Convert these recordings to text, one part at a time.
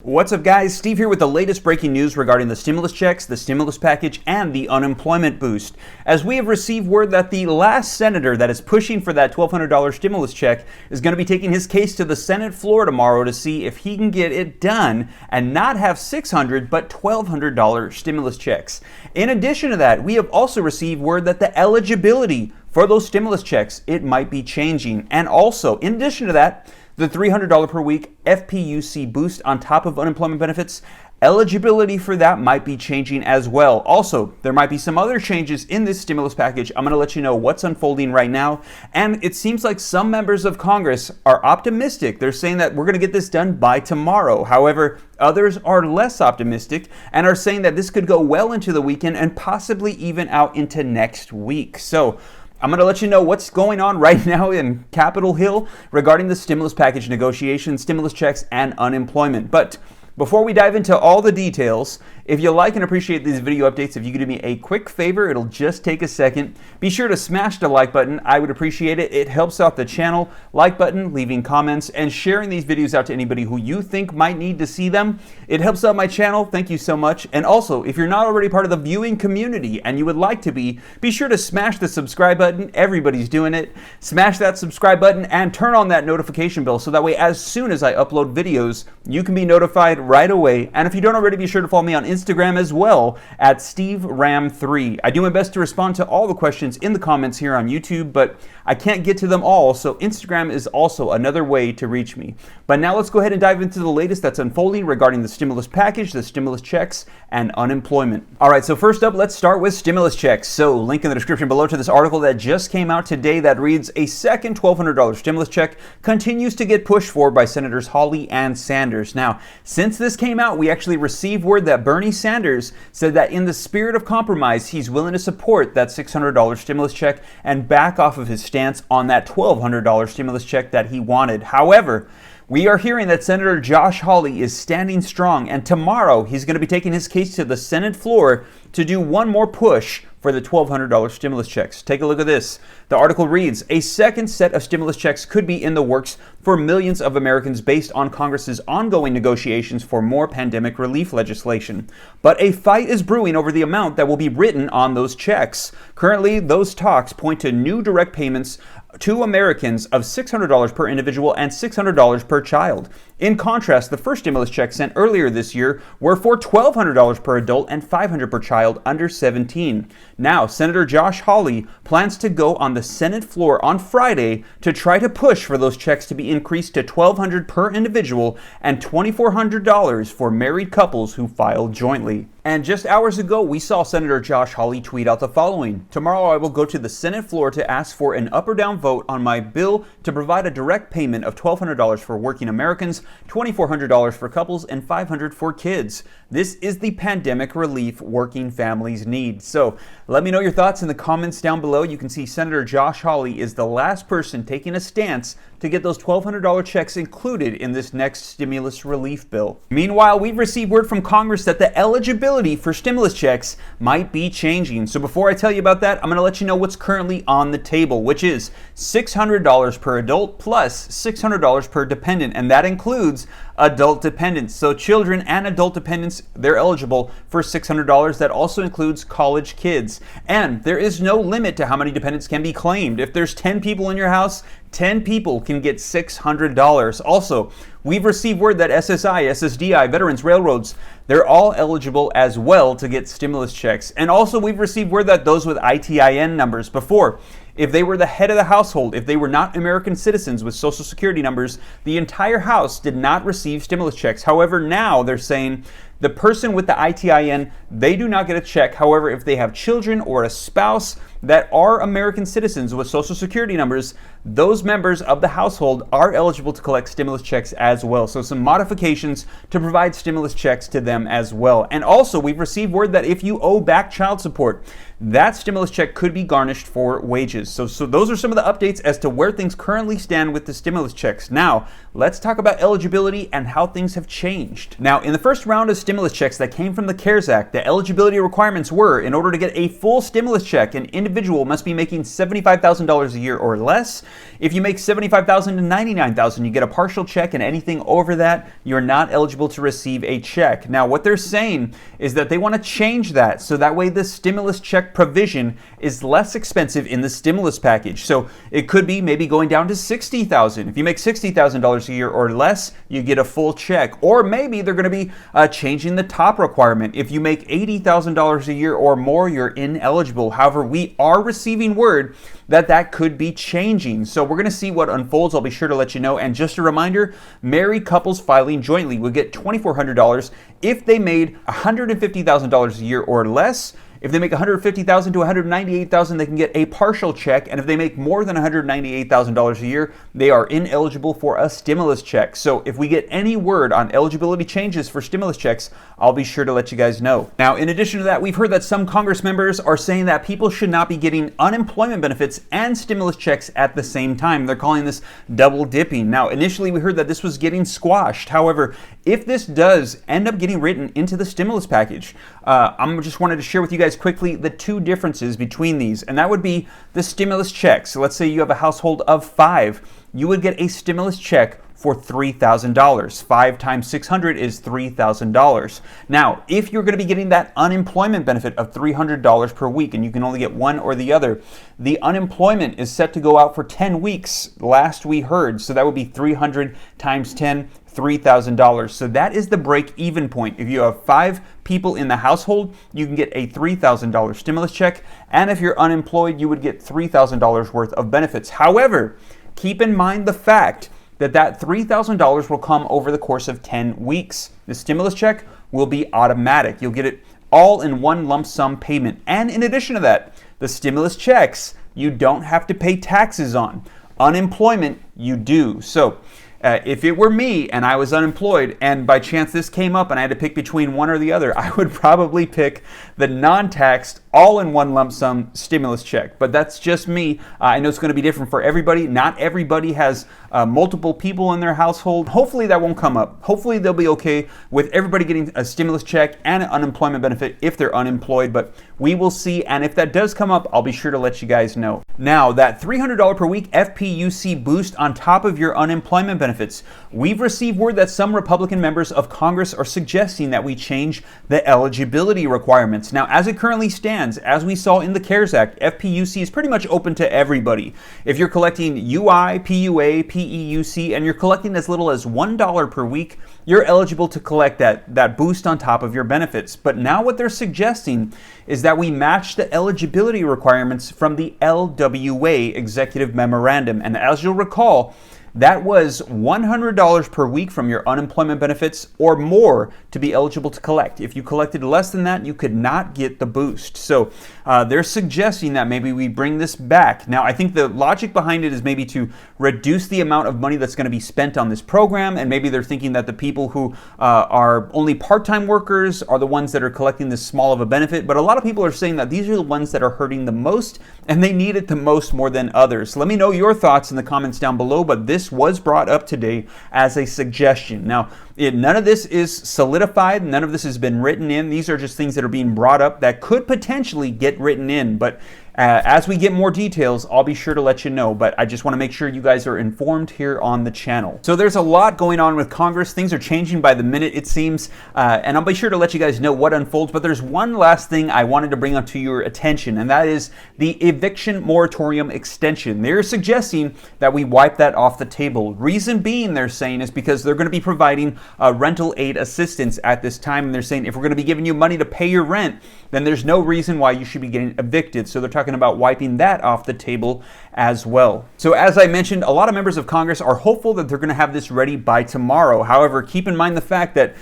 What's up, guys? Steve here with the latest breaking news regarding the stimulus checks, the stimulus package, and the unemployment boost. As we have received word that the last senator that is pushing for that $1,200 stimulus check is going to be taking his case to the Senate floor tomorrow to see if he can get it done and not have $600 but $1,200 stimulus checks. In addition to that, we have also received word that the eligibility for those stimulus checks, it might be changing. And also, in addition to that, the $300 per week FPUC boost on top of unemployment benefits, eligibility for that might be changing as well. Also, there might be some other changes in this stimulus package. I'm going to let you know what's unfolding right now. And it seems like some members of Congress are optimistic. They're saying that we're going to get this done by tomorrow. However, others are less optimistic and are saying that this could go well into the weekend and possibly even out into next week. So I'm going to let you know what's going on right now in Capitol Hill regarding the stimulus package negotiations, stimulus checks, and unemployment. But before we dive into all the details, if you like and appreciate these video updates, if you could do me a quick favor, it'll just take a second. Be sure to smash the like button. I would appreciate it. It helps out the channel. Like button, leaving comments, and sharing these videos out to anybody who you think might need to see them. It helps out my channel. Thank you so much. And also, if you're not already part of the viewing community and you would like to be sure to smash the subscribe button. Everybody's doing it. Smash that subscribe button and turn on that notification bell so that way as soon as I upload videos, you can be notified right away. And if you don't already, be sure to follow me on Instagram as well at SteveRam3. I do my best to respond to all the questions in the comments here on YouTube, but I can't get to them all, so Instagram is also another way to reach me. But now let's go ahead and dive into the latest that's unfolding regarding the stimulus package, the stimulus checks, and unemployment. All right, so first up, let's start with stimulus checks. So link in the description below to this article that just came out today that reads, a second $1,200 stimulus check continues to get pushed for by Senators Hawley and Sanders. Now, since this came out, we actually received word that Bernie Sanders said that in the spirit of compromise, he's willing to support that $600 stimulus check and back off of his stance on that $1,200 stimulus check that he wanted. However, we are hearing that Senator Josh Hawley is standing strong, and tomorrow he's going to be taking his case to the Senate floor to do one more push for the $1,200 stimulus checks. Take a look at this. The article reads, a second set of stimulus checks could be in the works for millions of Americans based on Congress's ongoing negotiations for more pandemic relief legislation. But a fight is brewing over the amount that will be written on those checks. Currently, those talks point to new direct payments to Americans of $600 per individual and $600 per child. In contrast, the first stimulus check sent earlier this year were for $1,200 per adult and $500 per child under 17. Now, Senator Josh Hawley plans to go on the Senate floor on Friday to try to push for those checks to be increased to $1,200 per individual and $2,400 for married couples who file jointly. And just hours ago, we saw Senator Josh Hawley tweet out the following. Tomorrow, I will go to the Senate floor to ask for an up or down vote on my bill to provide a direct payment of $1,200 for working Americans, $2,400 for couples, and $500 for kids. This is the pandemic relief working families need. So let me know your thoughts in the comments down below. You can see Senator Josh Hawley is the last person taking a stance to get those $1,200 checks included in this next stimulus relief bill. Meanwhile, we've received word from Congress that the eligibility for stimulus checks might be changing. So before I tell you about that, I'm going to let you know what's currently on the table, which is $600 per adult plus $600 per dependent, and that includes adult dependents. So children and adult dependents, they're eligible for $600. That also includes college kids. And there is no limit to how many dependents can be claimed. If there's 10 people in your house, 10 people can get $600. Also, we've received word that SSI, SSDI, veterans, railroads, they're all eligible as well to get stimulus checks. And also, we've received word that those with ITIN numbers before, if they were the head of the household, if they were not American citizens with Social Security numbers, the entire house did not receive stimulus checks. However, now they're saying the person with the ITIN, they do not get a check. However, if they have children or a spouse that are American citizens with Social Security numbers, those members of the household are eligible to collect stimulus checks as well. So some modifications to provide stimulus checks to them as well. And also, we've received word that if you owe back child support, that stimulus check could be garnished for wages. So those are some of the updates as to where things currently stand with the stimulus checks. Now, let's talk about eligibility and how things have changed. Now, in the first round of stimulus checks that came from the CARES Act, the eligibility requirements were, in order to get a full stimulus check, an individual must be making $75,000 a year or less. If you make $75,000 to $99,000, you get a partial check, and anything over that, you're not eligible to receive a check. Now, what they're saying is that they want to change that so that way the stimulus check provision is less expensive in the stimulus package. So it could be maybe going down to $60,000. If you make $60,000 a year or less, you get a full check. Or maybe they're going to be changing the top requirement. If you make $80,000 a year or more, you're ineligible. However, we are receiving word that could be changing. So we're going to see what unfolds. I'll be sure to let you know. And just a reminder, married couples filing jointly will get $2,400 if they made $150,000 a year or less. If they make $150,000 to $198,000, they can get a partial check. And if they make more than $198,000 a year, they are ineligible for a stimulus check. So if we get any word on eligibility changes for stimulus checks, I'll be sure to let you guys know. Now, in addition to that, we've heard that some Congress members are saying that people should not be getting unemployment benefits and stimulus checks at the same time. They're calling this double dipping. Now, initially we heard that this was getting squashed. However, if this does end up getting written into the stimulus package, I just wanted to share with you guys quickly the two differences between these, and that would be the stimulus checks. So let's say you have a household of 5, you would get a stimulus check for $3,000. 5 times 600 is $3,000. Now, if you're going to be getting that unemployment benefit of $300 per week, and you can only get one or the other, the unemployment is set to go out for 10 weeks, last we heard. So that would be 300 times 10, $3,000. So that is the break-even point. If you have 5 people in the household, you can get a $3,000 stimulus check. And if you're unemployed, you would get $3,000 worth of benefits. However, keep in mind the fact that $3,000 will come over the course of 10 weeks. The stimulus check will be automatic. You'll get it all in one lump sum payment. And in addition to that, the stimulus checks, you don't have to pay taxes on. Unemployment, you do. So if it were me and I was unemployed and by chance this came up and I had to pick between one or the other, I would probably pick the non-taxed all-in-one lump sum stimulus check. But that's just me. I know it's going to be different for everybody. Not everybody has multiple people in their household. Hopefully that won't come up. Hopefully they'll be okay with everybody getting a stimulus check and an unemployment benefit if they're unemployed. But we will see. And if that does come up, I'll be sure to let you guys know. Now, that $300 per week FPUC boost on top of your unemployment benefits. We've received word that some Republican members of Congress are suggesting that we change the eligibility requirements. Now, as it currently stands, as we saw in the CARES Act, FPUC is pretty much open to everybody. If you're collecting UI, PUA, PEUC, and you're collecting as little as $1 per week, you're eligible to collect that boost on top of your benefits. But now what they're suggesting is that we match the eligibility requirements from the LWA Executive Memorandum. And as you'll recall, that was $100 per week from your unemployment benefits or more to be eligible to collect. If you collected less than that, you could not get the boost. So they're suggesting that maybe we bring this back. Now, I think the logic behind it is maybe to reduce the amount of money that's going to be spent on this program. And maybe they're thinking that the people who are only part-time workers are the ones that are collecting this small of a benefit. But a lot of people are saying that these are the ones that are hurting the most and they need it the most more than others. So let me know your thoughts in the comments down below. But this was brought up today as a suggestion. Now, none of this is solidified. None of this has been written in. These are just things that are being brought up that could potentially get written in. But as we get more details, I'll be sure to let you know. But I just want to make sure you guys are informed here on the channel. So there's a lot going on with Congress. Things are changing by the minute, it seems. And I'll be sure to let you guys know what unfolds. But there's one last thing I wanted to bring up to your attention, and that is the eviction moratorium extension. They're suggesting that we wipe that off the table. Reason being, they're saying, is because they're going to be providing rental aid assistance at this time. And they're saying if we're going to be giving you money to pay your rent, then there's no reason why you should be getting evicted. So they're talking talking about wiping that off the table as well. So as I mentioned, a lot of members of Congress are hopeful that they're going to have this ready by tomorrow. However, keep in mind the fact that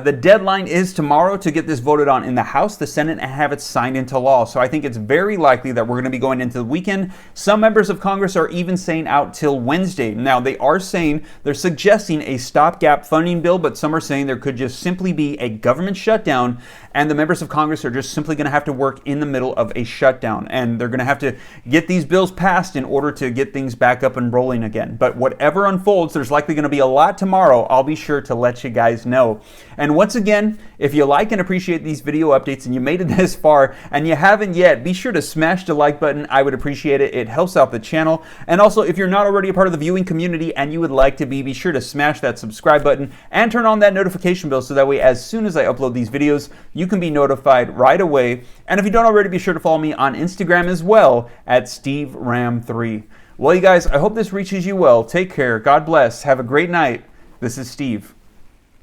the deadline is tomorrow to get this voted on in the House, the Senate, and have it signed into law. So I think it's very likely that we're going to be going into the weekend. Some members of Congress are even saying out till Wednesday. Now, they're suggesting a stopgap funding bill, but some are saying there could just simply be a government shutdown, and the members of Congress are just simply going to have to work in the middle of a shutdown, and they're going to have to get these bills passed in order to get things back up and rolling again. But whatever unfolds, there's likely going to be a lot tomorrow. I'll be sure to let you guys know. And once again, if you like and appreciate these video updates and you made it this far and you haven't yet, be sure to smash the like button. I would appreciate it. It helps out the channel. And also, if you're not already a part of the viewing community and you would like to be sure to smash that subscribe button and turn on that notification bell so that way as soon as I upload these videos, you can be notified right away. And if you don't already, be sure to follow me on Instagram as well at SteveRam3. Well, you guys, I hope this reaches you well. Take care. God bless. Have a great night. This is Steve.